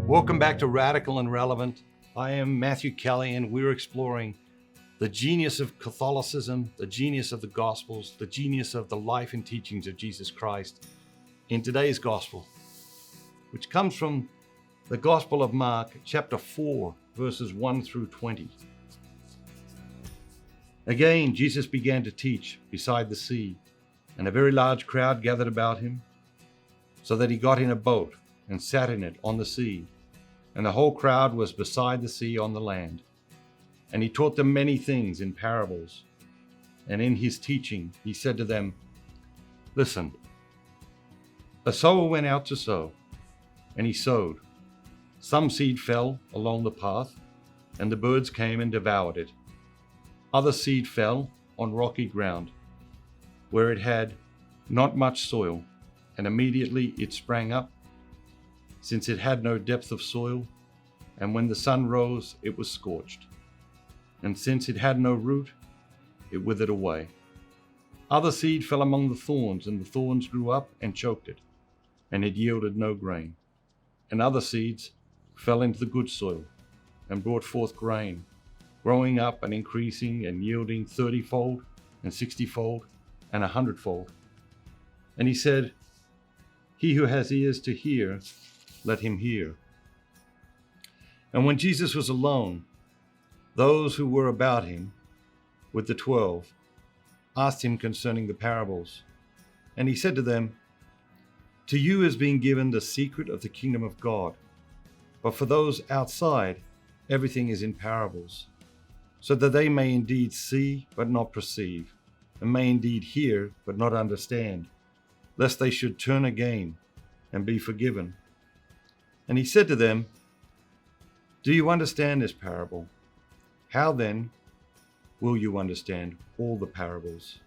Welcome back to Radical and Relevant. I am Matthew Kelly, and we're exploring the genius of Catholicism, the genius of the Gospels, the genius of the life and teachings of Jesus Christ in today's Gospel, which comes from the Gospel of Mark, chapter 4, verses 1 through 20. Again, Jesus began to teach beside the sea, and a very large crowd gathered about him, so that he got in a boat and sat in it on the sea, and the whole crowd was beside the sea on the land. And he taught them many things in parables. And in his teaching, he said to them, "Listen, a sower went out to sow, and he sowed. Some seed fell along the path, and the birds came and devoured it. Other seed fell on rocky ground, where it had not much soil, and immediately it sprang up, since it had no depth of soil, and when the sun rose, it was scorched. And since it had no root, it withered away. Other seed fell among the thorns, and the thorns grew up and choked it, and it yielded no grain. And other seeds fell into the good soil, and brought forth grain, growing up and increasing and yielding 30-fold, and 60-fold, and 100-fold. And he said, He who has ears to hear, let him hear." And when Jesus was alone, those who were about him with the 12 asked him concerning the parables. And he said to them, "To you is being given the secret of the kingdom of God, but for those outside, everything is in parables, so that they may indeed see but not perceive, and may indeed hear but not understand, lest they should turn again and be forgiven." And he said to them, "Do you understand this parable? How then will you understand all the parables?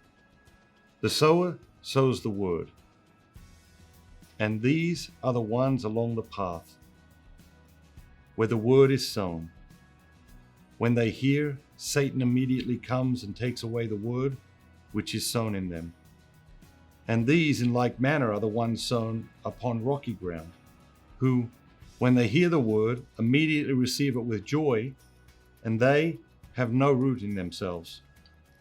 The sower sows the word, and these are the ones along the path, where the word is sown. When they hear, Satan immediately comes and takes away the word which is sown in them. And these in like manner are the ones sown upon rocky ground, who, when they hear the word, immediately receive it with joy, and they have no root in themselves,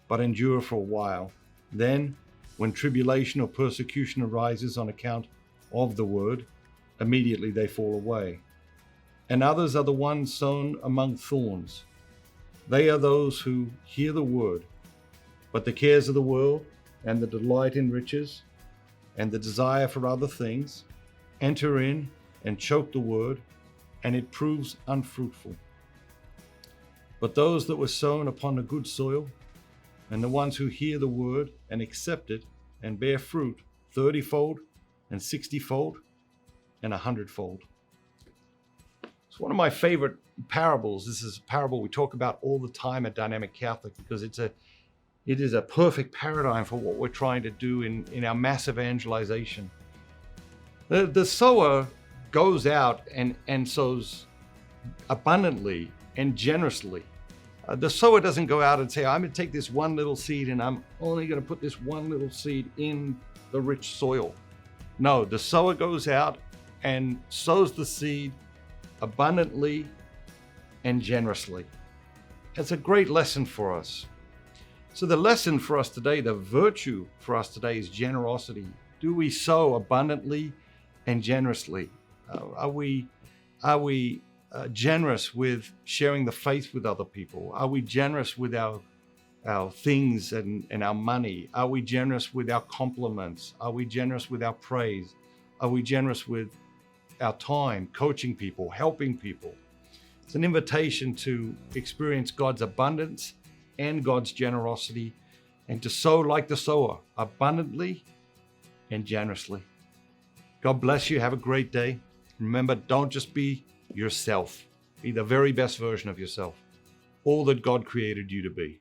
but endure for a while. Then, when tribulation or persecution arises on account of the word, immediately they fall away. And others are the ones sown among thorns. They are those who hear the word, but the cares of the world, and the delight in riches, and the desire for other things, enter in and choke the word, and it proves unfruitful. But those that were sown upon the good soil, and the ones who hear the word and accept it, and bear fruit 30-fold, and 60-fold, and 100-fold. It's one of my favorite parables. This is a parable we talk about all the time at Dynamic Catholic, because it is a perfect paradigm for what we're trying to do in our mass evangelization. The sower goes out and sows abundantly and generously. The sower doesn't go out and say, "I'm going to take this one little seed and I'm only going to put this one little seed in the rich soil." No, the sower goes out and sows the seed abundantly and generously. It's a great lesson for us. So the lesson for us today, the virtue for us today, is generosity. Do we sow abundantly and generously? Are we generous with sharing the faith with other people? Are we generous with our things and our money? Are we generous with our compliments? Are we generous with our praise? Are we generous with our time, coaching people, helping people? It's an invitation to experience God's abundance and God's generosity, and to sow like the sower, abundantly and generously. God bless you. Have a great day. Remember, don't just be yourself. Be the very best version of yourself, all that God created you to be.